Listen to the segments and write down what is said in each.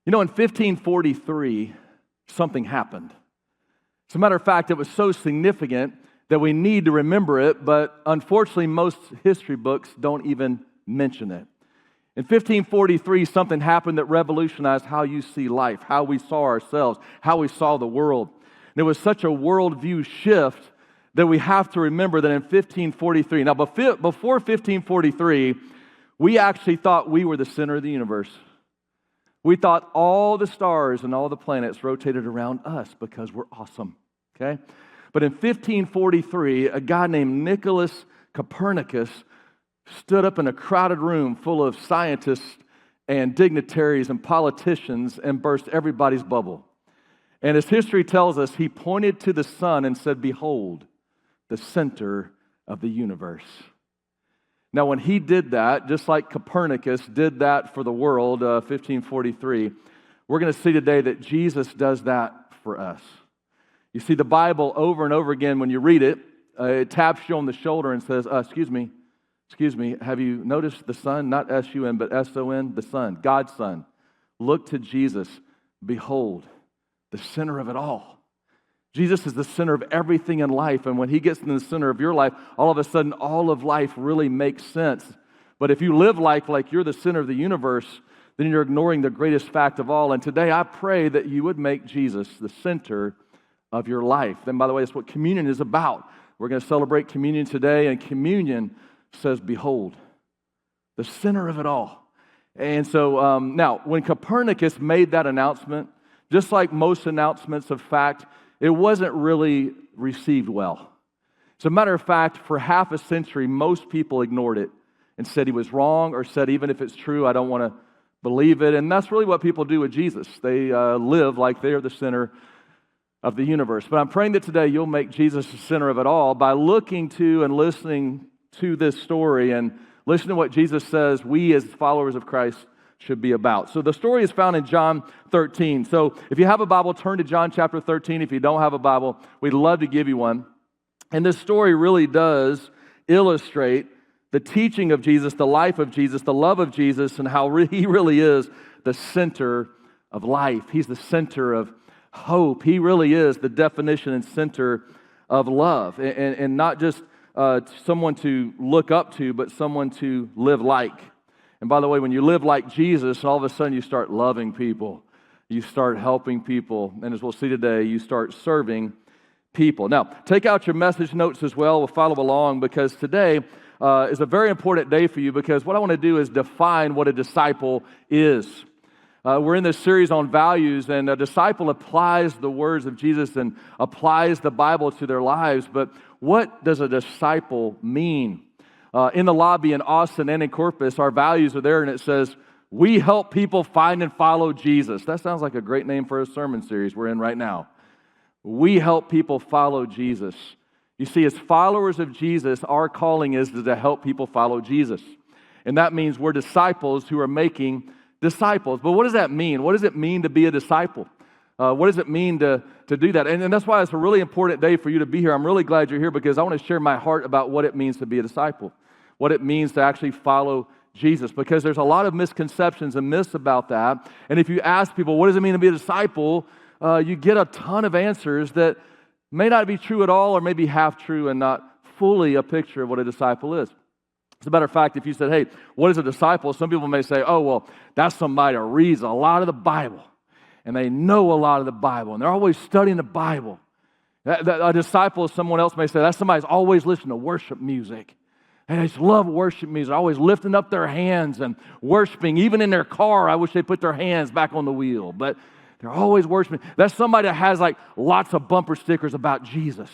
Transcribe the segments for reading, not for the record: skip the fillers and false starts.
You know, in 1543, something happened. As a matter of fact, it was so significant that we need to remember it, but unfortunately, most history books don't even mention it. In 1543, something happened that revolutionized how you see life, how we saw ourselves, how we saw the world. And it was such a worldview shift that we have to remember that in 1543, now before 1543, we actually thought we were the center of the universe. We thought all the stars and all the planets rotated around us because we're awesome, okay? But in 1543, a guy named Nicholas Copernicus stood up in a crowded room full of scientists and dignitaries and politicians and burst everybody's bubble. And as history tells us, he pointed to the sun and said, "Behold, the center of the universe." Now, when he did that, just like Copernicus did that for the world, 1543, we're going to see today that Jesus does that for us. You see, the Bible over and over again, when you read it, it taps you on the shoulder and says, excuse me, have you noticed the sun? Not S-U-N, but S-O-N, the sun, God's Son. Look to Jesus. Behold, the center of it all. Jesus is the center of everything in life, and when he gets in the center of your life, all of a sudden, all of life really makes sense. But if you live life like you're the center of the universe, then you're ignoring the greatest fact of all. And today, I pray that you would make Jesus the center of your life. And by the way, that's what communion is about. We're going to celebrate communion today, and communion says, "Behold, the center of it all." And so now, when Copernicus made that announcement, just like most announcements of fact, it wasn't really received well. As a matter of fact, for half a century, most people ignored it and said he was wrong, or said, even if it's true, I don't want to believe it. And that's really what people do with Jesus. They live like they are the center of the universe. But I'm praying that today you'll make Jesus the center of it all by looking to and listening to this story and listen to what Jesus says we as followers of Christ should be about. So the story is found in John 13. So if you have a Bible, turn to John chapter 13. If you don't have a Bible, we'd love to give you one. And this story really does illustrate the teaching of Jesus, the life of Jesus, the love of Jesus, and how he really is the center of life. He's the center of hope. He really is the definition and center of love. And not just someone to look up to, but someone to live like. And by the way, when you live like Jesus, all of a sudden you start loving people. You start helping people. And as we'll see today, you start serving people. Now, take out your message notes as well. We'll follow along because today is a very important day for you, because what I want to do is define what a disciple is. We're in this series on values, and a disciple applies the words of Jesus and applies the Bible to their lives. But what does a disciple mean? In the lobby in Austin and in Corpus, our values are there, and it says, "We help people find and follow Jesus." That sounds like a great name for a sermon series we're in right now. We help people follow Jesus. You see, as followers of Jesus, our calling is to help people follow Jesus. And that means we're disciples who are making disciples. But what does that mean? What does it mean to be a disciple? What does it mean to do that? And that's why it's a really important day for you to be here. I'm really glad you're here, because I want to share my heart about what it means to be a disciple, what it means to actually follow Jesus, because there's a lot of misconceptions and myths about that. And if you ask people, what does it mean to be a disciple, you get a ton of answers that may not be true at all, or maybe half true and not fully a picture of what a disciple is. As a matter of fact, if you said, "Hey, what is a disciple?" some people may say, "Oh, well, that's somebody who reads a lot of the Bible, and they know a lot of the Bible, and they're always studying the Bible." A disciple, someone else may say, that's somebody who's always listening to worship music. And they just love worship music, always lifting up their hands and worshiping. Even in their car, I wish they put their hands back on the wheel. But they're always worshiping. That's somebody that has like lots of bumper stickers about Jesus.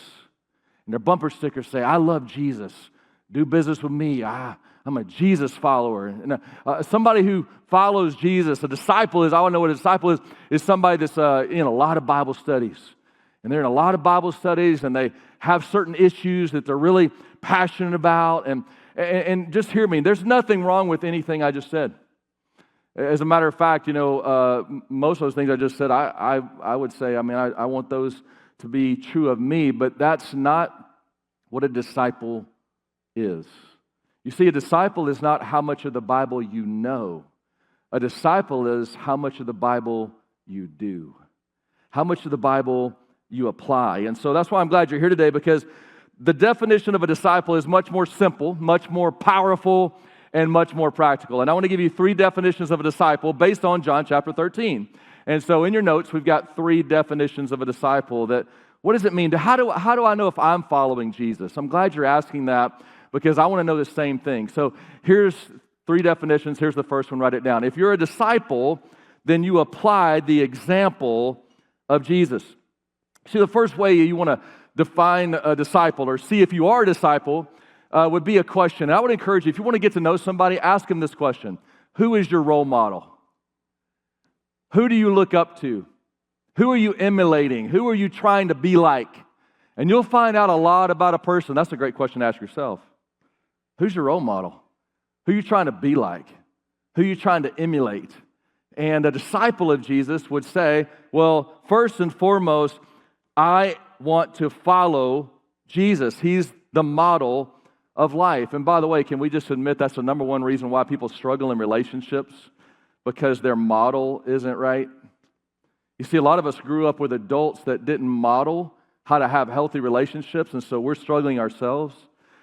And their bumper stickers say, "I love Jesus. Do business with me. I'm a Jesus follower." And somebody who follows Jesus, a disciple is, I want to know what a disciple is somebody that's in a lot of Bible studies. And they're in a lot of Bible studies, and they have certain issues that they're really passionate about. And just hear me, there's nothing wrong with anything I just said. As a matter of fact, most of those things I just said, I would say, I want those to be true of me, but that's not what a disciple is. You see, a disciple is not how much of the Bible you know. A disciple is how much of the Bible you do, how much of the Bible you apply. And so that's why I'm glad you're here today, because the definition of a disciple is much more simple, much more powerful, and much more practical. And I want to give you 3 definitions of a disciple based on John chapter 13. And so in your notes, we've got 3 definitions of a disciple. That what does it mean? How do I know if I'm following Jesus? I'm glad you're asking that, because I want to know the same thing. So here's 3 definitions. Here's the first one. Write it down. If you're a disciple, then you apply the example of Jesus. See, the first way you want to define a disciple, or see if you are a disciple, would be a question. And I would encourage you, if you want to get to know somebody, ask them this question. Who is your role model? Who do you look up to? Who are you emulating? Who are you trying to be like? And you'll find out a lot about a person. That's a great question to ask yourself. Who's your role model? Who are you trying to be like? Who are you trying to emulate? And a disciple of Jesus would say, well, first and foremost, I want to follow Jesus. He's the model of life. And by the way, can we just admit that's the number one reason why people struggle in relationships? Because their model isn't right. You see, a lot of us grew up with adults that didn't model how to have healthy relationships, and so we're struggling ourselves.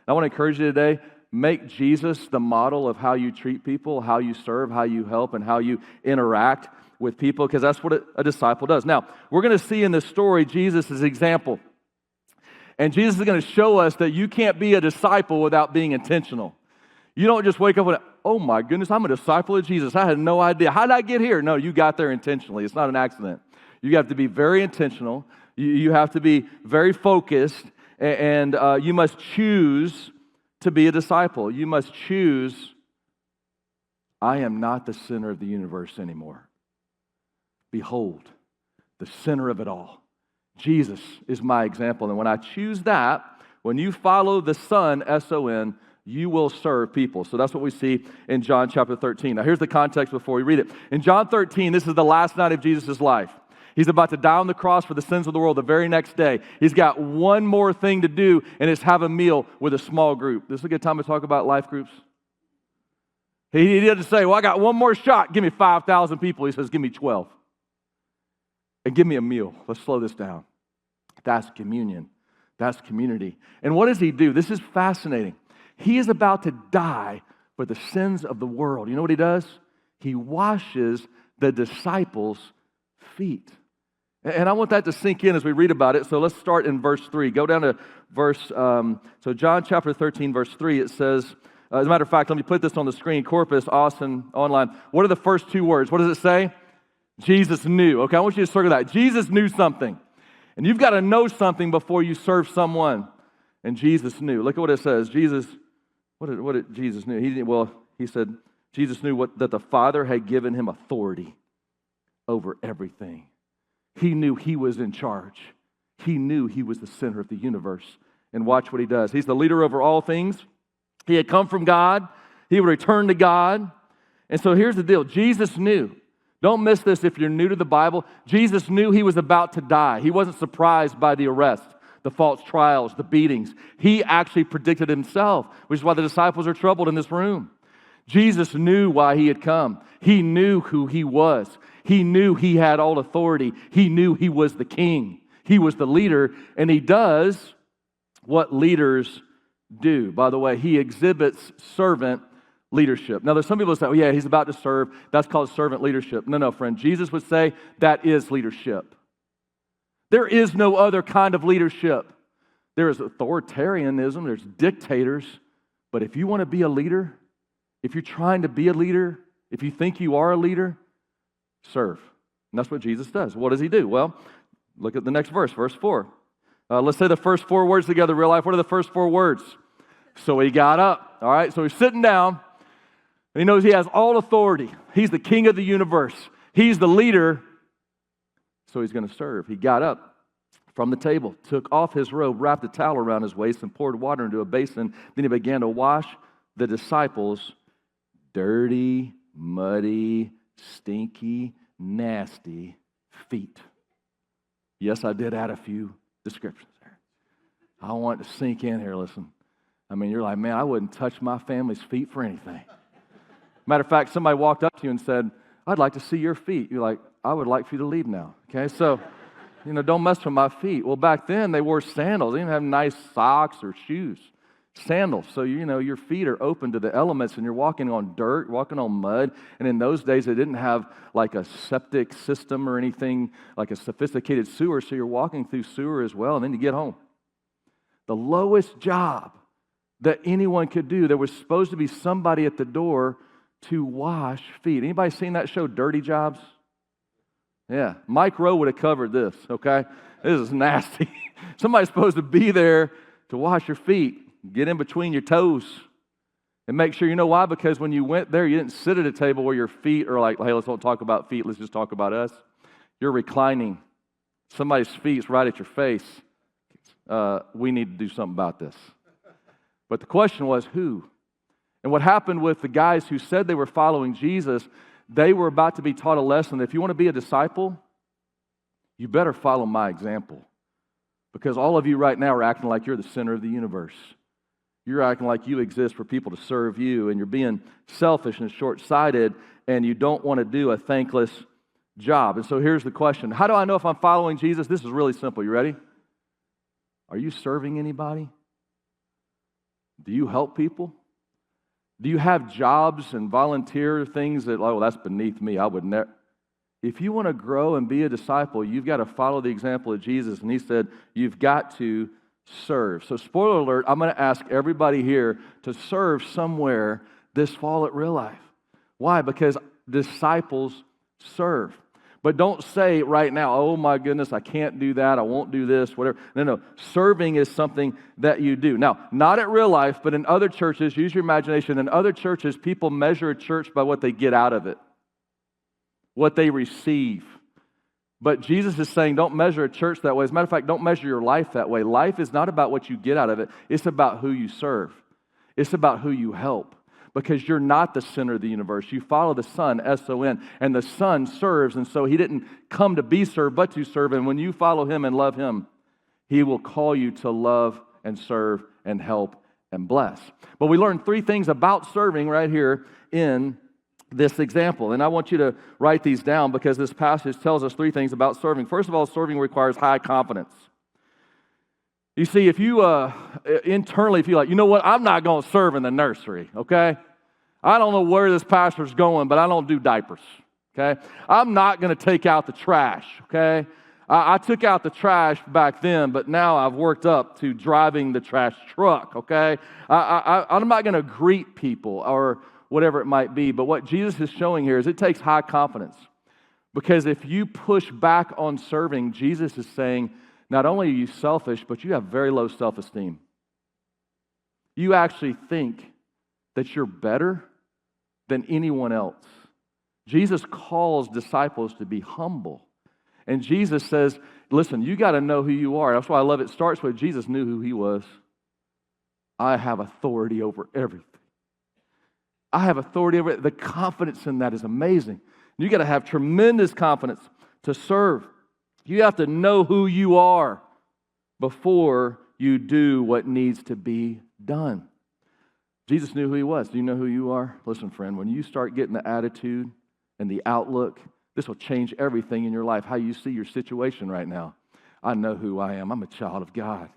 I want to encourage you today, make Jesus the model of how you treat people, how you serve, how you help, and how you interact with people, because that's what a disciple does. Now, we're going to see in this story Jesus' example. And Jesus is going to show us that you can't be a disciple without being intentional. You don't just wake up and, oh my goodness, I'm a disciple of Jesus. I had no idea. How did I get here? No, you got there intentionally. It's not an accident. You have to be very intentional. You have to be very focused, and you must choose to be a disciple. You must choose, I am not the center of the universe anymore. Behold, the center of it all. Jesus is my example. And when I choose that, when you follow the Son, S-O-N, you will serve people. So that's what we see in John chapter 13. Now here's the context before we read it. In John 13, this is the last night of Jesus' life. He's about to die on the cross for the sins of the world the very next day. He's got one more thing to do, and it's have a meal with a small group. This is a good time to talk about life groups. He didn't say, well, I got one more shot. Give me 5,000 people. He says, give me 12. And give me a meal. Let's slow this down. That's communion. That's community. And what does he do? This is fascinating. He is about to die for the sins of the world. You know what he does? He washes the disciples' feet. And I want that to sink in as we read about it. So let's start in verse 3. Go down to so John chapter 13, verse 3, it says, as a matter of fact, let me put this on the screen. Corpus, Austin, online. What are the first 2 words? What does it say? Jesus knew. Okay, I want you to circle that. Jesus knew something. And you've got to know something before you serve someone. And Jesus knew. Look at what it says. Jesus, what did Jesus knew? He said, Jesus knew that the Father had given him authority over everything. He knew he was in charge. He knew he was the center of the universe. And watch what he does. He's the leader over all things. He had come from God. He would return to God. And so here's the deal. Jesus knew. Don't miss this if you're new to the Bible. Jesus knew he was about to die. He wasn't surprised by the arrest, the false trials, the beatings. He actually predicted himself, which is why the disciples are troubled in this room. Jesus knew why he had come. He knew who he was. He knew he had all authority. He knew he was the king. He was the leader, and he does what leaders do. By the way, he exhibits servant leadership. Now, there's some people that say, oh yeah, he's about to serve. That's called servant leadership. No, friend. Jesus would say that is leadership. There is no other kind of leadership. There is authoritarianism. There's dictators. But if you want to be a leader, if you're trying to be a leader, if you think you are a leader, serve. And that's what Jesus does. What does he do? Well, look at the next verse, verse 4. Let's say the first 4 words together, real life. What are the first 4 words? So he got up. All right, so he's sitting down. And he knows he has all authority. He's the king of the universe. He's the leader. So he's going to serve. He got up from the table, took off his robe, wrapped a towel around his waist, and poured water into a basin. Then he began to wash the disciples' dirty, muddy, stinky, nasty feet. Yes, I did add a few descriptions there. I want it to sink in here, listen. I mean, you're like, man, I wouldn't touch my family's feet for anything. Matter of fact, somebody walked up to you and said, I'd like to see your feet. You're like, I would like for you to leave now. Okay, so, don't mess with my feet. Well, back then, they wore sandals. They didn't have nice socks or shoes. Sandals. So, your feet are open to the elements, and you're walking on dirt, walking on mud. And in those days, they didn't have like a septic system or anything like a sophisticated sewer. So you're walking through sewer as well, and then you get home. The lowest job that anyone could do, there was supposed to be somebody at the door to wash feet. Anybody seen that show, Dirty Jobs? Yeah, Mike Rowe would have covered this, okay? This is nasty. Somebody's supposed to be there to wash your feet, get in between your toes, and make sure. You know why? Because when you went there, you didn't sit at a table where your feet are like, hey, let's don't talk about feet, let's just talk about us. You're reclining. Somebody's feet's right at your face. We need to do something about this. But the question was, who? And what happened with the guys who said they were following Jesus, they were about to be taught a lesson that if you want to be a disciple, you better follow my example. Because all of you right now are acting like you're the center of the universe. You're acting like you exist for people to serve you, and you're being selfish and short-sighted, and you don't want to do a thankless job. And so here's the question. How do I know if I'm following Jesus? This is really simple. You ready? Are you serving anybody? Do you help people? Do you have jobs and volunteer things that, oh, that's beneath me, I would never. If you want to grow and be a disciple, you've got to follow the example of Jesus. And he said, you've got to serve. So spoiler alert, I'm going to ask everybody here to serve somewhere this fall at Real Life. Why? Because disciples serve. But don't say right now, oh my goodness, I can't do that, I won't do this, whatever. No. Serving is something that you do. Now, not at Real Life, but in other churches, use your imagination. In other churches, people measure a church by what they get out of it, what they receive. But Jesus is saying, don't measure a church that way. As a matter of fact, don't measure your life that way. Life is not about what you get out of it. It's about who you serve. It's about who you help. Because you're not the center of the universe. You follow the Son, S-O-N, and the Son serves, and so He didn't come to be served, but to serve. And when you follow Him and love Him, He will call you to love and serve and help and bless. But we learned three things about serving right here in this example. And I want you to write these down because this passage tells us three things about serving. First of all, serving requires high confidence. You see, if you internally feel like, you know what, I'm not going to serve in the nursery, okay? I don't know where this pastor's going, but I don't do diapers, okay? I'm not going to take out the trash, okay? I took out the trash back then, but now I've worked up to driving the trash truck, okay? I'm not going to greet people or whatever it might be, but what Jesus is showing here is it takes high confidence. Because if you push back on serving, Jesus is saying, not only are you selfish, but you have very low self-esteem. You actually think that you're better than anyone else. Jesus calls disciples to be humble. And Jesus says, listen, you got to know who you are. That's why I love it. It starts with Jesus knew who He was. I have authority over everything. I have authority over it. The confidence in that is amazing. You got to have tremendous confidence to serve. You have to know who you are before you do what needs to be done. Jesus knew who He was. Do you know who you are? Listen, friend, when you start getting the attitude and the outlook, this will change everything in your life, how you see your situation right now. I know who I am. I'm a child of God.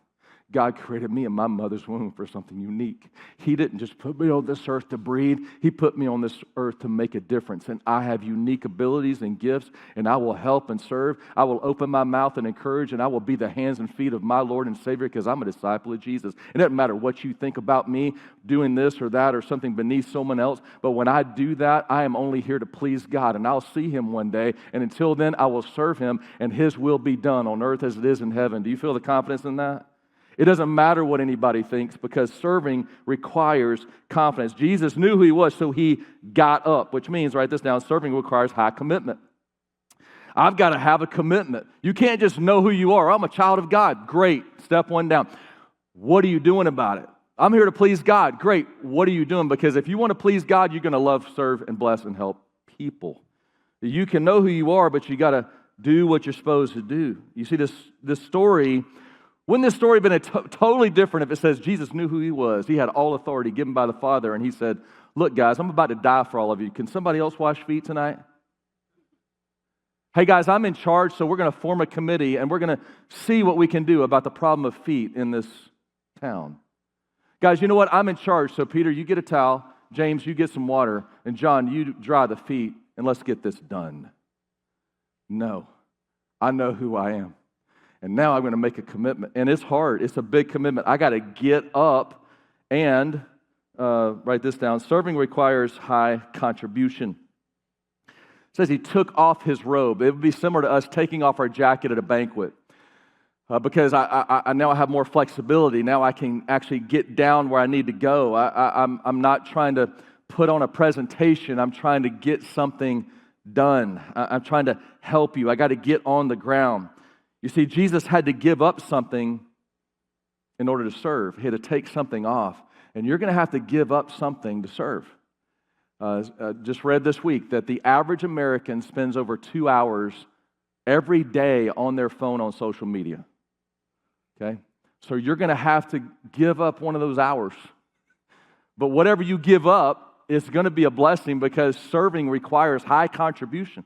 God created me in my mother's womb for something unique. He didn't just put me on this earth to breed. He put me on this earth to make a difference. And I have unique abilities and gifts, and I will help and serve. I will open my mouth and encourage, and I will be the hands and feet of my Lord and Savior because I'm a disciple of Jesus. It doesn't matter what you think about me doing this or that or something beneath someone else, but when I do that, I am only here to please God, and I'll see Him one day, and until then, I will serve Him, and His will be done on earth as it is in heaven. Do you feel the confidence in that? It doesn't matter what anybody thinks because serving requires confidence. Jesus knew who He was, so He got up, which means, write this down, serving requires high commitment. I've got to have a commitment. You can't just know who you are. I'm a child of God. Great. Step one down. What are you doing about it? I'm here to please God. Great. What are you doing? Because if you want to please God, you're going to love, serve, and bless and help people. You can know who you are, but you got to do what you're supposed to do. You see, this story... Wouldn't this story have been totally different if it says Jesus knew who He was? He had all authority given by the Father, and He said, Look, guys, I'm about to die for all of you. Can somebody else wash feet tonight? Hey, guys, I'm in charge, so we're going to form a committee, and we're going to see what we can do about the problem of feet in this town. Guys, you know what? I'm in charge, so Peter, you get a towel. James, you get some water. And John, you dry the feet, and let's get this done. No, I know who I am. And now I'm going to make a commitment. And it's hard. It's a big commitment. I got to get up and write this down. Serving requires high contribution. It says he took off his robe. It would be similar to us taking off our jacket at a banquet. Because I now have more flexibility. Now I can actually get down where I need to go. I'm not trying to put on a presentation. I'm trying to get something done. I'm trying to help you. I got to get on the ground. You see, Jesus had to give up something in order to serve. He had to take something off. And you're going to have to give up something to serve. Just read this week that the average American spends over 2 hours every day on their phone on social media. Okay? So you're going to have to give up one of those hours. But whatever you give up, it's going to be a blessing because serving requires high contribution.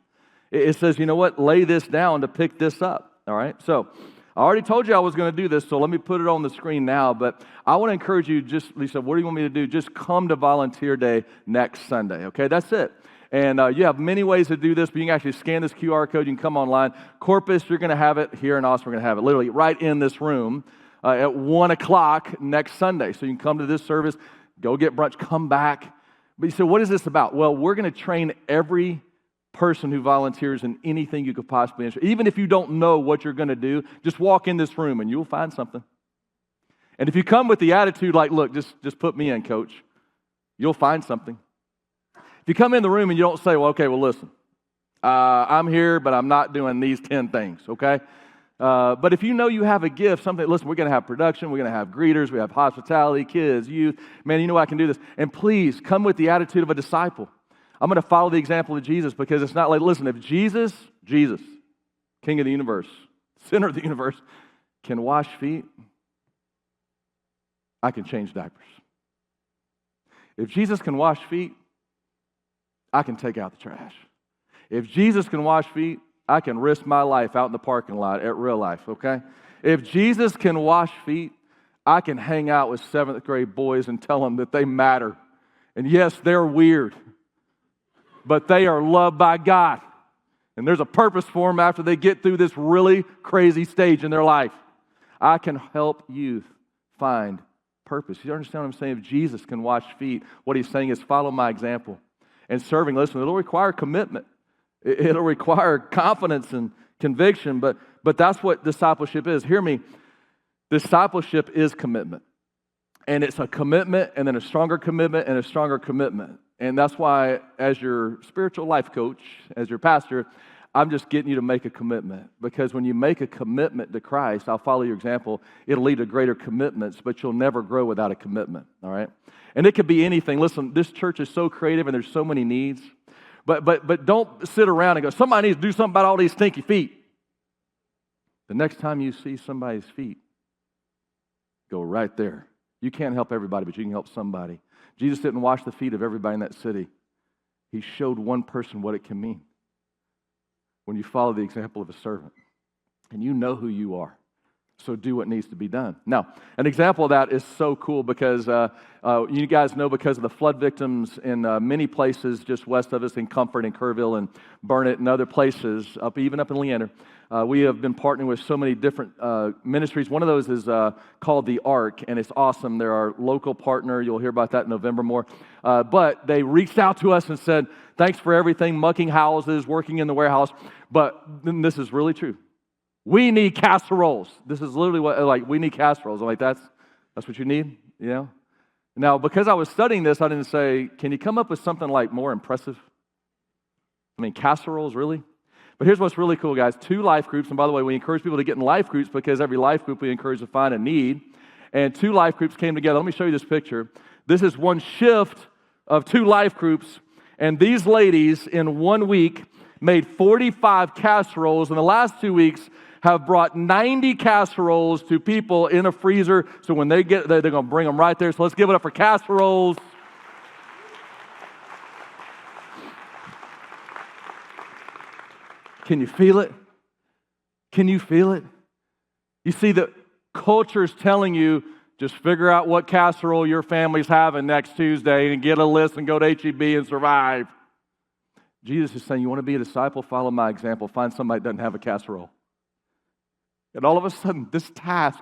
It says, you know what? Lay this down to pick this up. All right? So I already told you I was going to do this, so let me put it on the screen now. But I want to encourage you, Lisa, what do you want me to do? Just come to Volunteer Day next Sunday. Okay? That's it. And you have many ways to do this, but you can actually scan this QR code. You can come online. Corpus, you're going to have it. Here in Austin, we're going to have it literally right in this room at 1 o'clock next Sunday. So you can come to this service, go get brunch, come back. But you say, what is this about? Well, we're going to train every person who volunteers in anything you could possibly answer. Even if you don't know what you're going to do, just walk in this room and you'll find something. And if you come with the attitude like, look, just put me in, coach, you'll find something. If you come in the room and you don't say, well, okay, well, listen, I'm here, but I'm not doing these 10 things, okay? But if you know you have a gift, something, listen, we're going to have production, we're going to have greeters, we have hospitality, kids, youth. Man, you know I can do this. And please, come with the attitude of a disciple. I'm going to follow the example of Jesus because it's not like, listen, if Jesus, King of the universe, center of the universe, can wash feet, I can change diapers. If Jesus can wash feet, I can take out the trash. If Jesus can wash feet, I can risk my life out in the parking lot at real life, okay? If Jesus can wash feet, I can hang out with 7th grade boys and tell them that they matter. And yes, they're weird, but they are loved by God. And there's a purpose for them after they get through this really crazy stage in their life. I can help youth find purpose. You understand what I'm saying? If Jesus can wash feet, what he's saying is follow my example. And serving, listen, it'll require commitment. It'll require confidence and conviction, but that's what discipleship is. Hear me. Discipleship is commitment. And it's a commitment and then a stronger commitment and a stronger commitment. And that's why, as your spiritual life coach, as your pastor, I'm just getting you to make a commitment. Because when you make a commitment to Christ, I'll follow your example, it'll lead to greater commitments, but you'll never grow without a commitment, all right? And it could be anything. Listen, this church is so creative and there's so many needs. But don't sit around and go, somebody needs to do something about all these stinky feet. The next time you see somebody's feet, go right there. You can't help everybody, but you can help somebody. Jesus didn't wash the feet of everybody in that city. He showed one person what it can mean when you follow the example of a servant. And you know who you are. So do what needs to be done. Now, an example of that is so cool because you guys know because of the flood victims in many places just west of us in Comfort and Kerrville and Burnett and other places, even up in Leander, we have been partnering with so many different ministries. One of those is called The Ark, and it's awesome. They're our local partner. You'll hear about that in November more. But they reached out to us and said, thanks for everything, mucking houses, working in the warehouse. But this is really true. We need casseroles. This is literally what, we need casseroles. I'm like, that's what you need, you know? Now, because I was studying this, I didn't say, can you come up with something like more impressive? I mean, casseroles, really? But here's what's really cool, guys. 2 life groups, and by the way, we encourage people to get in life groups because every life group we encourage to find a need. And 2 life groups came together. Let me show you this picture. This is one shift of 2 life groups, and these ladies in 1 week made 45 casseroles. In the last 2 weeks, have brought 90 casseroles to people in a freezer. So when they get there, they're going to bring them right there. So let's give it up for casseroles. Can you feel it? Can you feel it? You see, the culture is telling you, just figure out what casserole your family's having next Tuesday and get a list and go to H-E-B and survive. Jesus is saying, you want to be a disciple? Follow my example. Find somebody that doesn't have a casserole. And all of a sudden, this task,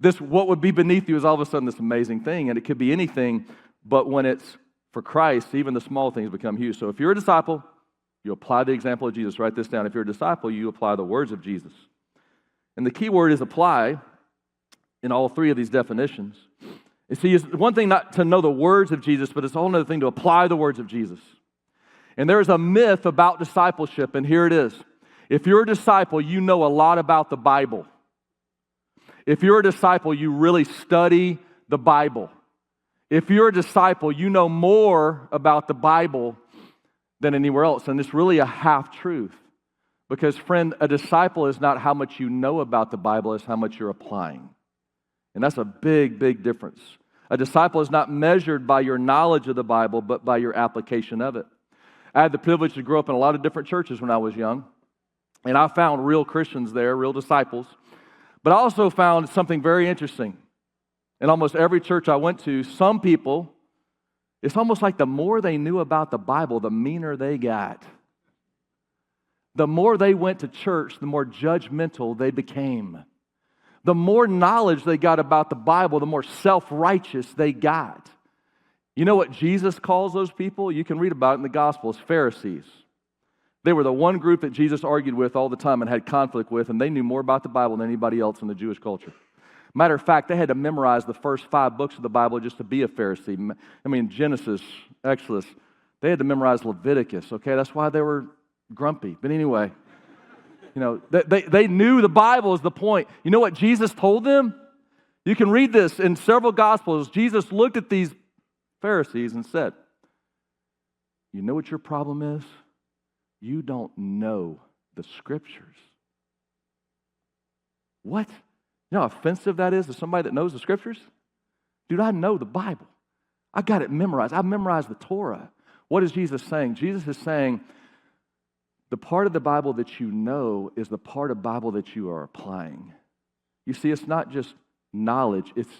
this what would be beneath you is all of a sudden this amazing thing. And it could be anything, but when it's for Christ, even the small things become huge. So if you're a disciple, you apply the example of Jesus. Write this down. If you're a disciple, you apply the words of Jesus. And the key word is apply in all three of these definitions. You see, it's one thing not to know the words of Jesus, but it's a whole other thing to apply the words of Jesus. And there's a myth about discipleship, and here it is. If you're a disciple, you know a lot about the Bible. If you're a disciple, you really study the Bible. If you're a disciple, you know more about the Bible than anywhere else. And it's really a half-truth. Because, friend, a disciple is not how much you know about the Bible, it's how much you're applying. And that's a big, big difference. A disciple is not measured by your knowledge of the Bible, but by your application of it. I had the privilege to grow up in a lot of different churches when I was young. And I found real Christians there, real disciples. But I also found something very interesting. In almost every church I went to, some people, it's almost like the more they knew about the Bible, the meaner they got. The more they went to church, the more judgmental they became. The more knowledge they got about the Bible, the more self-righteous they got. You know what Jesus calls those people? You can read about it in the Gospels, Pharisees. They were the one group that Jesus argued with all the time and had conflict with, and they knew more about the Bible than anybody else in the Jewish culture. Matter of fact, they had to memorize the first 5 books of the Bible just to be a Pharisee. I mean, Genesis, Exodus. They had to memorize Leviticus, okay? That's why they were grumpy. But anyway, you know, they knew the Bible is the point. You know what Jesus told them? You can read this in several Gospels. Jesus looked at these Pharisees and said, you know what your problem is? You don't know the Scriptures. What? You know how offensive that is to somebody that knows the Scriptures? Dude, I know the Bible. I got it memorized. I memorized the Torah. What is Jesus saying? Jesus is saying, the part of the Bible that you know is the part of the Bible that you are applying. You see, it's not just knowledge, it's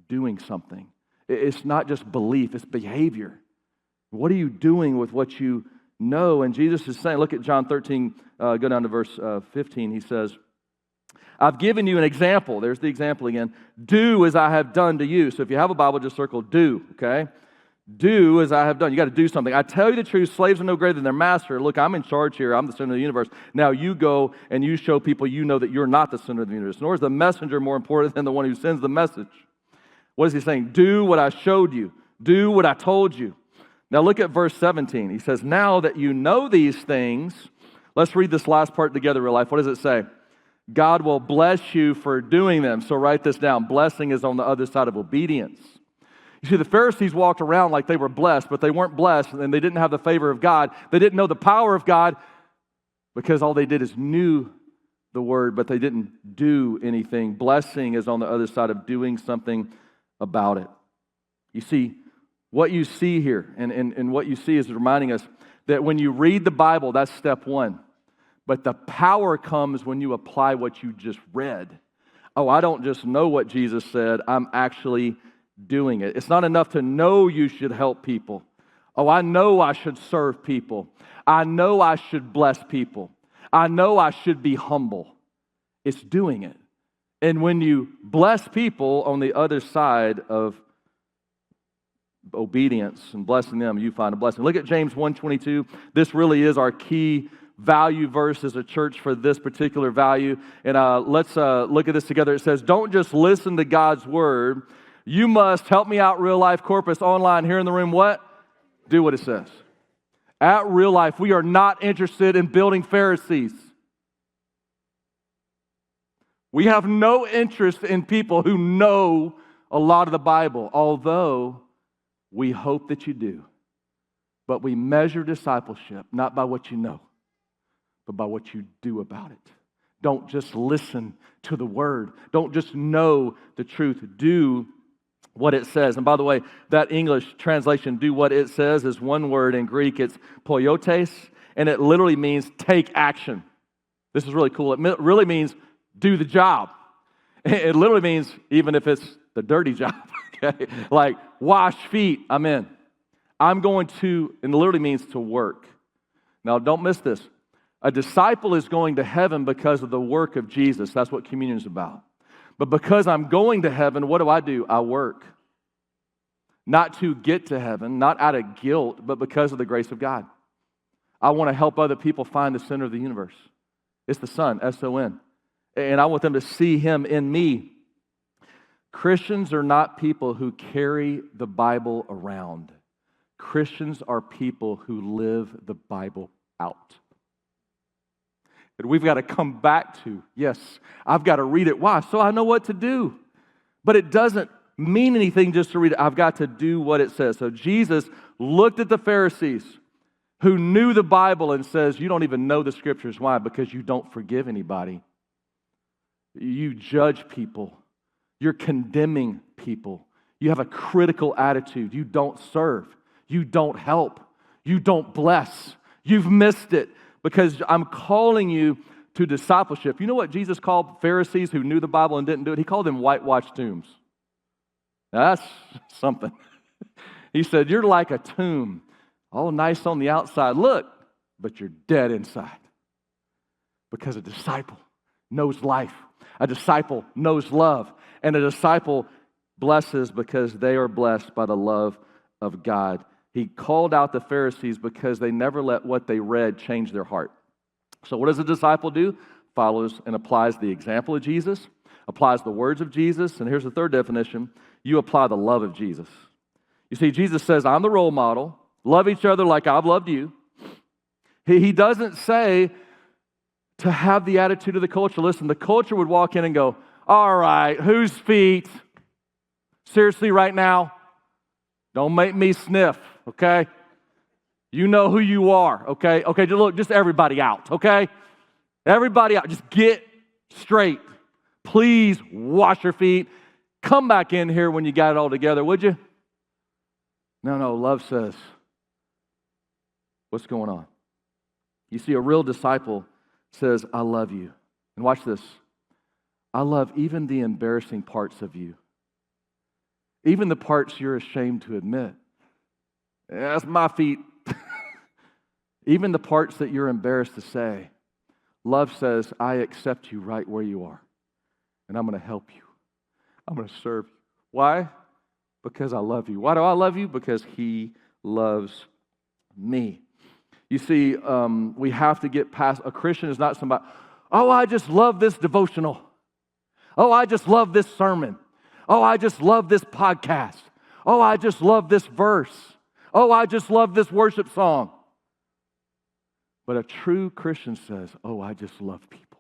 doing something. It's not just belief, it's behavior. What are you doing with what you know? And Jesus is saying, look at John 13, go down to verse 15. He says, I've given you an example. There's the example again. Do as I have done to you. So if you have a Bible, just circle do, okay? Do as I have done. You got to do something. I tell you the truth, slaves are no greater than their master. Look, I'm in charge here. I'm the center of the universe. Now you go and you show people you know that you're not the center of the universe. Nor is the messenger more important than the one who sends the message. What is he saying? Do what I showed you. Do what I told you. Now look at verse 17. He says, now that you know these things, let's read this last part together, real life. What does it say? God will bless you for doing them. So write this down. Blessing is on the other side of obedience. You see, the Pharisees walked around like they were blessed, but they weren't blessed, and they didn't have the favor of God. They didn't know the power of God because all they did is knew the word, but they didn't do anything. Blessing is on the other side of doing something about it. You see, what you see here, and what you see is reminding us that when you read the Bible, that's step one. But the power comes when you apply what you just read. Oh, I don't just know what Jesus said, I'm actually doing it. It's not enough to know you should help people. Oh, I know I should serve people. I know I should bless people. I know I should be humble. It's doing it. And when you bless people on the other side of obedience and blessing them, you find a blessing. Look at James 1:22. This really is our key value verse as a church for this particular value. And let's look at this together. It says, don't just listen to God's word. You must, help me out, Real Life Corpus online here in the room, what? Do what it says. At Real Life, we are not interested in building Pharisees. We have no interest in people who know a lot of the Bible, although we hope that you do. But we measure discipleship not by what you know, but by what you do about it. Don't just listen to the word. Don't just know the truth. Do what it says. And by the way, that English translation, do what it says, is one word in Greek. It's poiotes, and it literally means take action. This is really cool. It really means do the job. It literally means even if it's the dirty job, okay? Like wash feet, I'm in. I'm going to, and it literally means to work. Now, don't miss this. A disciple is going to heaven because of the work of Jesus. That's what communion is about. But because I'm going to heaven, what do? I work. Not to get to heaven, not out of guilt, but because of the grace of God. I want to help other people find the center of the universe. It's the Son, S-O-N. And I want them to see Him in me. Christians are not people who carry the Bible around. Christians are people who live the Bible out. And we've got to come back to, yes, I've got to read it. Why? So I know what to do. But it doesn't mean anything just to read it. I've got to do what it says. So Jesus looked at the Pharisees who knew the Bible and says, you don't even know the Scriptures. Why? Because you don't forgive anybody. You judge people. You're condemning people. You have a critical attitude. You don't serve. You don't help. You don't bless. You've missed it because I'm calling you to discipleship. You know what Jesus called Pharisees who knew the Bible and didn't do it? He called them whitewashed tombs. Now, that's something. He said, you're like a tomb, all nice on the outside. Look, but you're dead inside. Because a disciple knows life. A disciple knows love. And a disciple blesses because they are blessed by the love of God. He called out the Pharisees because they never let what they read change their heart. So what does a disciple do? Follows and applies the example of Jesus, applies the words of Jesus, and here's the third definition. You apply the love of Jesus. You see, Jesus says, I'm the role model. Love each other like I've loved you. He doesn't say to have the attitude of the culture. Listen, the culture would walk in and go, all right, whose feet? Seriously, right now? Don't make me sniff, okay? You know who you are, okay? Okay, look, just everybody out, okay? Everybody out. Just get straight. Please wash your feet. Come back in here when you got it all together, would you? No, love says, what's going on? You see, a real disciple says, I love you. And watch this. I love even the embarrassing parts of you. Even the parts you're ashamed to admit. That's my feet. Even the parts that you're embarrassed to say. Love says, I accept you right where you are. And I'm going to help you. I'm going to serve you. Why? Because I love you. Why do I love you? Because He loves me. You see, we have to get past, a Christian is not somebody, oh, I just love this devotional. Oh, I just love this sermon. Oh, I just love this podcast. Oh, I just love this verse. Oh, I just love this worship song. But a true Christian says, oh, I just love people.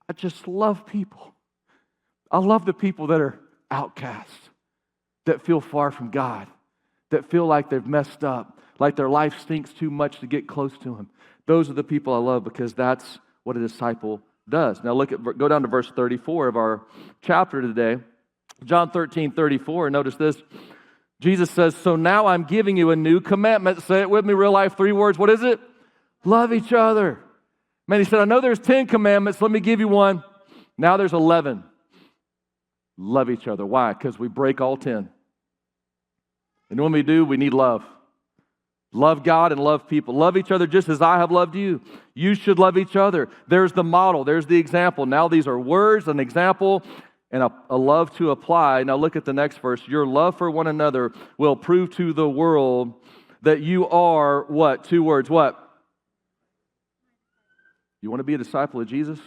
I just love people. I love the people that are outcasts, that feel far from God, that feel like they've messed up, like their life stinks too much to get close to Him. Those are the people I love because that's what a disciple does. Now go down to verse 34 of our chapter today. John 13:34, and notice this. Jesus says, so now I'm giving you a new commandment. Say it with me, real life, 3 words. What is it? Love each other. Man, He said, I know there's 10 commandments. Let me give you one. Now there's 11. Love each other. Why? Because we break all 10. And when we do, we need love. Love God and love people. Love each other just as I have loved you. You should love each other. There's the model. There's the example. Now these are words, an example, and a love to apply. Now look at the next verse. Your love for one another will prove to the world that you are what? 2 words. What? You want to be a disciple of Jesus?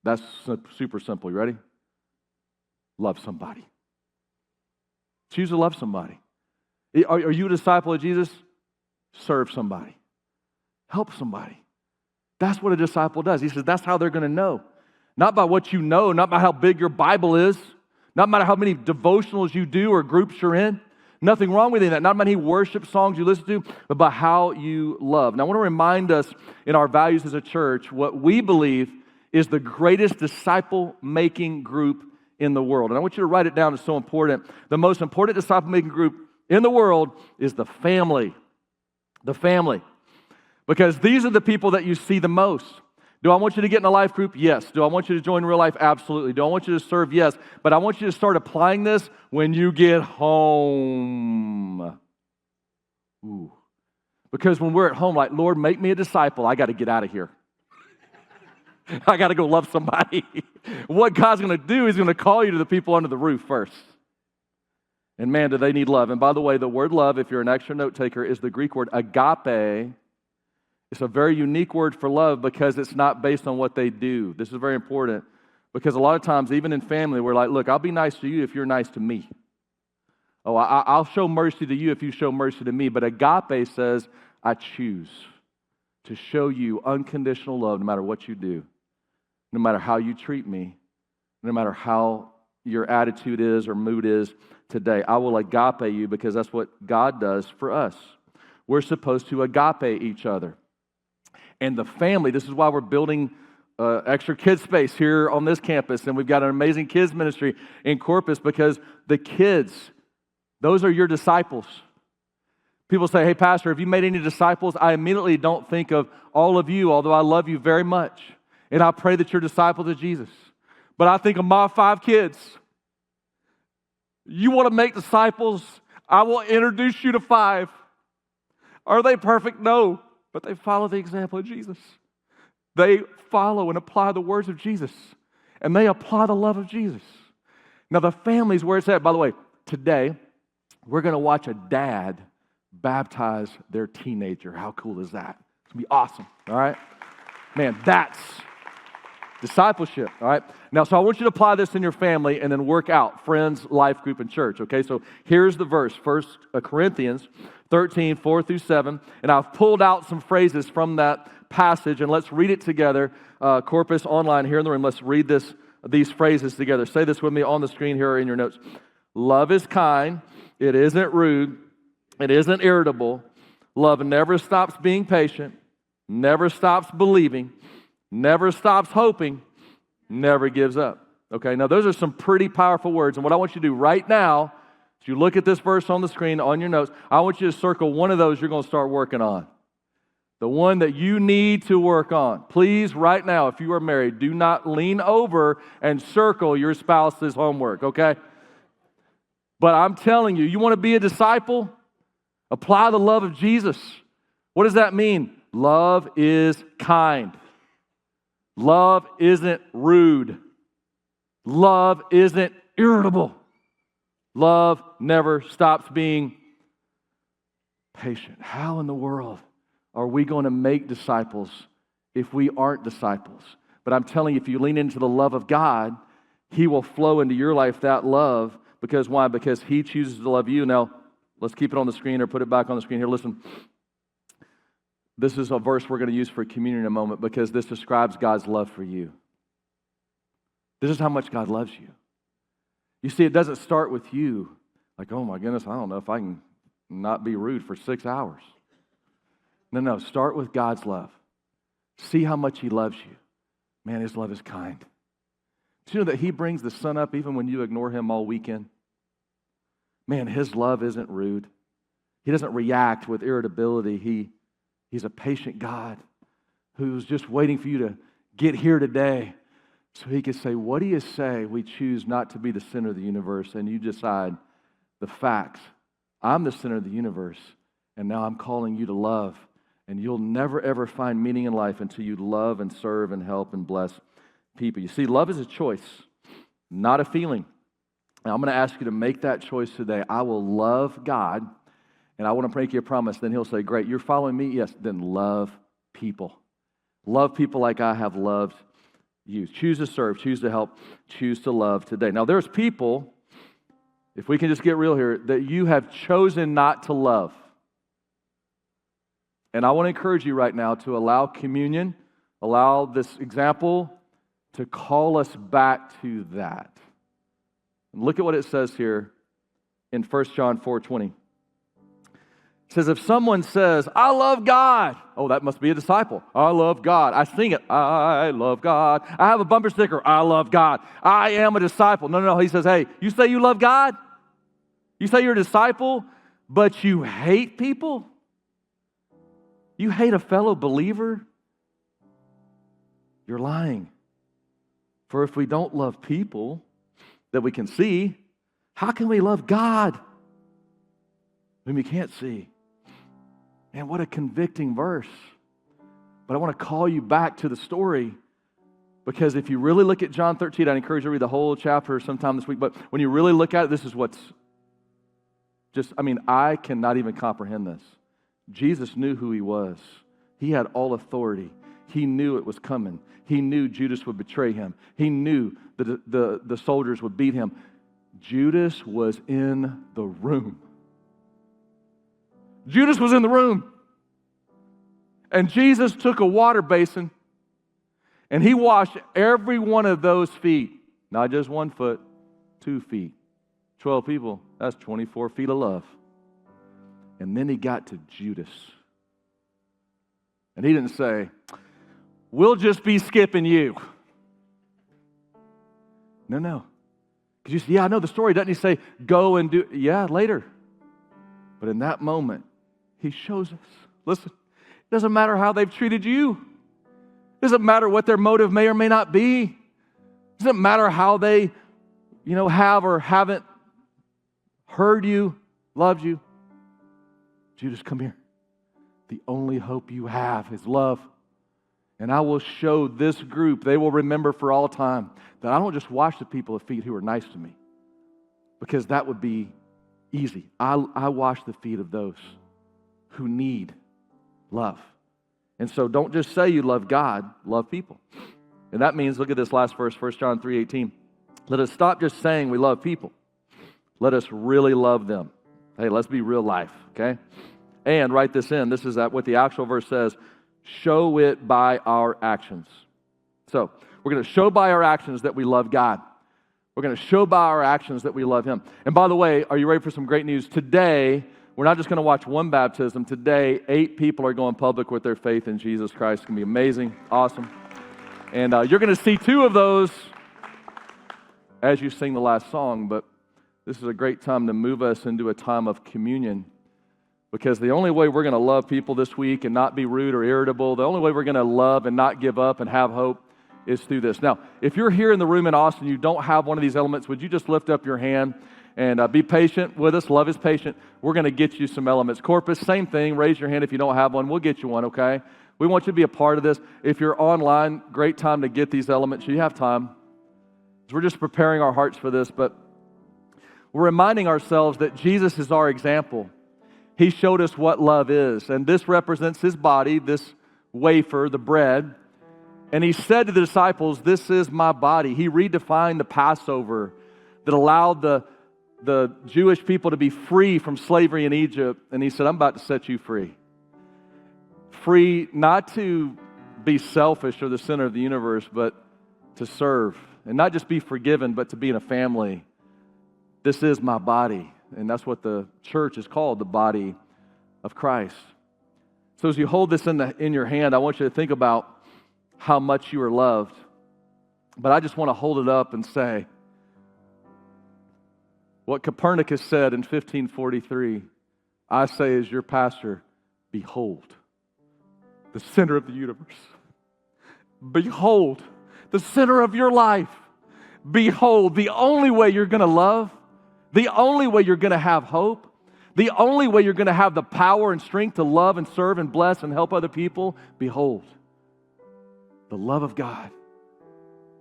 That's super simple. You ready? Love somebody. Choose to love somebody. Are you a disciple of Jesus? Serve somebody. Help somebody. That's what a disciple does. He says that's how they're going to know. Not by what you know, not by how big your Bible is, not by how many devotionals you do or groups you're in. Nothing wrong with that. Not by any worship songs you listen to, but by how you love. Now, I want to remind us in our values as a church what we believe is the greatest disciple-making group in the world. And I want you to write it down. It's so important. The most important disciple-making group in the world is the family The family. Because these are the people that you see the most. Do I want you to get in a life group? Yes. Do I want you to join real life? Absolutely. Do I want you to serve? Yes. But I want you to start applying this when you get home. Ooh. Because when we're at home, like, Lord, make me a disciple, I got to get out of here. I got to go love somebody. What God's going to do is going to call you to the people under the roof first. And man, do they need love. And by the way, the word love, if you're an extra note taker, is the Greek word agape. It's a very unique word for love because it's not based on what they do. This is very important because a lot of times, even in family, we're like, look, I'll be nice to you if you're nice to me. Oh, I'll show mercy to you if you show mercy to me. But agape says, I choose to show you unconditional love no matter what you do, no matter how you treat me, no matter how your attitude is or mood is today. I will agape you because that's what God does for us. We're supposed to agape each other. And the family, this is why we're building extra kids space here on this campus, and we've got an amazing kids ministry in Corpus because the kids, those are your disciples. People say, hey, Pastor, have you made any disciples? I immediately don't think of all of you, although I love you very much. And I pray that you're disciples of Jesus. But I think of my 5 kids. You want to make disciples? I will introduce you to 5. Are they perfect? No. But they follow the example of Jesus. They follow and apply the words of Jesus. And they apply the love of Jesus. Now, the family's where it's at. By the way, today, we're going to watch a dad baptize their teenager. How cool is that? It's going to be awesome, all right? Man, that's discipleship, all right? Now, so I want you to apply this in your family and then work out, friends, life group, and church, okay? So here's the verse, 1 Corinthians 13, 4 through 7, and I've pulled out some phrases from that passage, and let's read it together. Corpus online here in the room, let's read these phrases together. Say this with me on the screen here or in your notes. Love is kind. It isn't rude. It isn't irritable. Love never stops being patient, never stops believing, never stops hoping, never gives up. Okay, now those are some pretty powerful words, and what I want you to do right now, as you look at this verse on the screen, on your notes, I want you to circle one of those you're going to start working on. The one that you need to work on. Please, right now, if you are married, do not lean over and circle your spouse's homework, okay? But I'm telling you, you want to be a disciple? Apply the love of Jesus. What does that mean? Love is kind. Love isn't rude. Love isn't irritable. Love never stops being patient. How in the world are we going to make disciples if we aren't disciples? But I'm telling you, if you lean into the love of God, He will flow into your life, that love. Because why? Because He chooses to love you. Now, let's keep it on the screen or put it back on the screen here. Listen, this is a verse we're going to use for communion in a moment because this describes God's love for you. This is how much God loves you. You see, it doesn't start with you. Like, oh my goodness, I don't know if I can not be rude for 6 hours. No, start with God's love. See how much He loves you. Man, His love is kind. Do you know that He brings the sun up even when you ignore Him all weekend? Man, His love isn't rude. He doesn't react with irritability. He's a patient God who's just waiting for you to get here today so He can say, what do you say we choose not to be the center of the universe? And you decide the facts. I'm the center of the universe, and now I'm calling you to love. And you'll never, ever find meaning in life until you love and serve and help and bless people. You see, love is a choice, not a feeling. Now, I'm going to ask you to make that choice today. I will love God, and I want to make you a promise. Then He'll say, great, you're following me? Yes, then love people. Love people like I have loved you. Choose to serve, choose to help, choose to love today. Now, there's people, if we can just get real here, that you have chosen not to love. And I want to encourage you right now to allow communion, allow this example to call us back to that. And look at what it says here in 1 John 4:20. It says, if someone says, I love God. Oh, that must be a disciple. I love God. I sing it. I love God. I have a bumper sticker. I love God. I am a disciple. No. He says, hey, you say you love God? You say you're a disciple, but you hate people? You hate a fellow believer? You're lying. For if we don't love people that we can see, how can we love God whom we can't see? Man, what a convicting verse. But I want to call you back to the story, because if you really look at John 13, I encourage you to read the whole chapter sometime this week, but when you really look at it, this is what's I cannot even comprehend this. Jesus knew who he was. He had all authority. He knew it was coming. He knew Judas would betray him. He knew that the soldiers would beat him. Judas was in the room. Judas was in the room. And Jesus took a water basin and he washed every one of those feet. Not just 1 foot, 2 feet. 12 people, that's 24 feet of love. And then he got to Judas. And he didn't say, we'll just be skipping you. No. Because you say, yeah, I know the story. Doesn't he say, go and do, yeah, later. But in that moment, he shows us, listen, it doesn't matter how they've treated you. It doesn't matter what their motive may or may not be. It doesn't matter how they, have or haven't heard you, loved you. Judas, come here. The only hope you have is love. And I will show this group, they will remember for all time, that I don't just wash the people's feet who are nice to me, because that would be easy. I wash the feet of those who need love. And so don't just say you love God, love people. And that means, look at this last verse, 1 John 3:18. Let us stop just saying we love people. Let us really love them. Hey, let's be real life, okay? And write this in. This is what the actual verse says. Show it by our actions. So, we're going to show by our actions that we love God. We're going to show by our actions that we love Him. And by the way, are you ready for some great news? Today, we're not just going to watch one baptism. Today, 8 people are going public with their faith in Jesus Christ. It's going to be amazing, awesome. And you're going to see 2 of those as you sing the last song, but this is a great time to move us into a time of communion, because the only way we're going to love people this week and not be rude or irritable, the only way we're going to love and not give up and have hope is through this. Now, if you're here in the room in Austin, you don't have one of these elements, would you just lift up your hand and be patient with us? Love is patient. We're going to get you some elements. Corpus, same thing. Raise your hand if you don't have one. We'll get you one, okay? We want you to be a part of this. If you're online, great time to get these elements. You have time. We're just preparing our hearts for this, but we're reminding ourselves that Jesus is our example. He showed us what love is, and this represents His body, this wafer, the bread. And He said to the disciples, this is my body. He redefined the Passover that allowed the Jewish people to be free from slavery in Egypt. And He said, I'm about to set you free. Free not to be selfish or the center of the universe, but to serve. And not just be forgiven, but to be in a family. This is my body. And that's what the church is called, the body of Christ. So as you hold this in your hand, I want you to think about how much you are loved. But I just want to hold it up and say what Copernicus said in 1543. I say as your pastor, behold, the center of the universe. Behold, the center of your life. Behold, the only way you're going to love, the only way you're going to have hope, the only way you're going to have the power and strength to love and serve and bless and help other people, behold, the love of God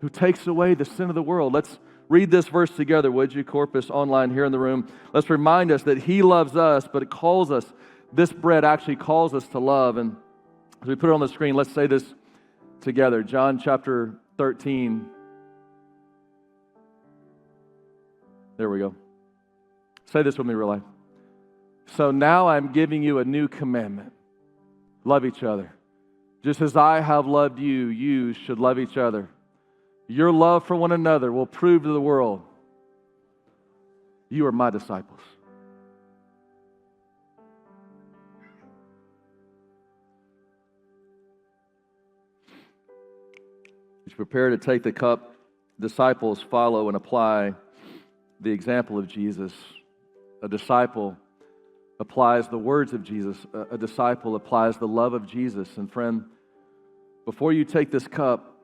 who takes away the sin of the world. Let's read this verse together, would you? Corpus online here in the room. Let's remind us that He loves us, but it calls us, this bread actually calls us to love. And as we put it on the screen, let's say this together. John chapter 13. There we go. Say this with me real life. So now I'm giving you a new commandment. Love each other. Just as I have loved you, you should love each other. Your love for one another will prove to the world you are my disciples. As you prepare to take the cup, disciples follow and apply the example of Jesus. A disciple applies the words of Jesus. A disciple applies the love of Jesus. And friend, before you take this cup,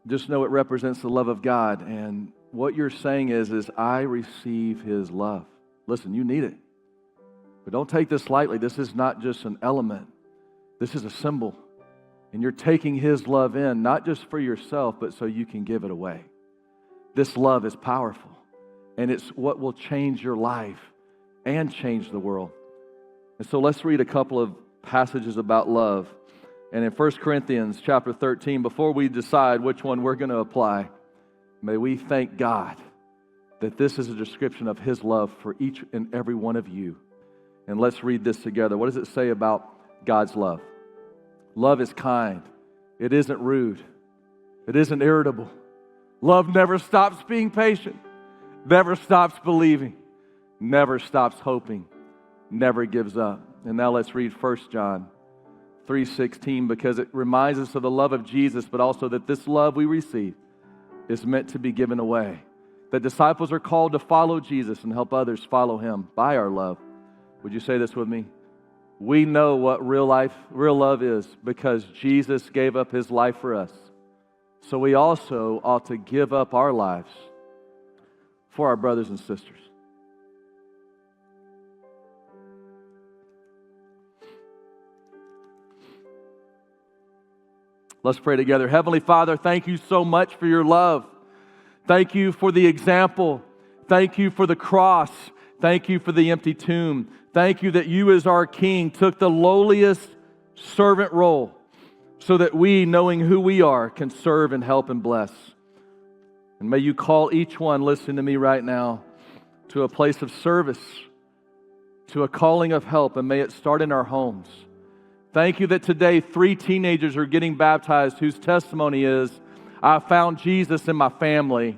just know it represents the love of God. And what you're saying is I receive His love. Listen, you need it. But don't take this lightly. This is not just an element. This is a symbol. And you're taking His love in, not just for yourself, but so you can give it away. This love is powerful. And it's what will change your life and change the world. And so let's read a couple of passages about love. And in 1 Corinthians chapter 13, before we decide which one we're going to apply, may we thank God that this is a description of His love for each and every one of you. And let's read this together. What does it say about God's love? Love is kind. It isn't rude. It isn't irritable. Love never stops being patient, never stops believing, never stops hoping, never gives up. And now let's read 1 John 3:16, because it reminds us of the love of Jesus, but also that this love we receive is meant to be given away. That disciples are called to follow Jesus and help others follow Him by our love. Would you say this with me? We know what real love is because Jesus gave up His life for us. So we also ought to give up our lives for our brothers and sisters. Let's pray together. Heavenly Father, thank you so much for your love. Thank you for the example. Thank you for the cross. Thank you for the empty tomb. Thank you that you as our King took the lowliest servant role so that we, knowing who we are, can serve and help and bless. And may you call each one listening to me right now to a place of service, to a calling of help, and may it start in our homes. Thank you that today 3 teenagers are getting baptized whose testimony is, I found Jesus in my family.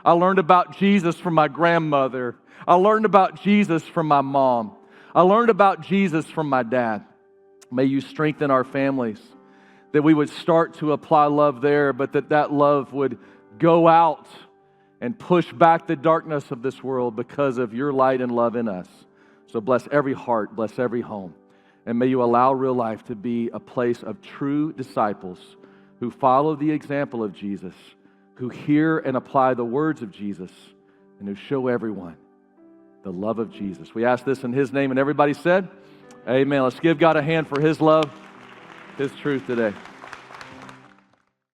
I learned about Jesus from my grandmother. I learned about Jesus from my mom. I learned about Jesus from my dad. May you strengthen our families, that we would start to apply love there, but that love would go out and push back the darkness of this world because of your light and love in us. So bless every heart, bless every home. And may you allow Real Life to be a place of true disciples who follow the example of Jesus, who hear and apply the words of Jesus, and who show everyone the love of Jesus. We ask this in His name, and everybody said, amen. Let's give God a hand for His love, His truth today.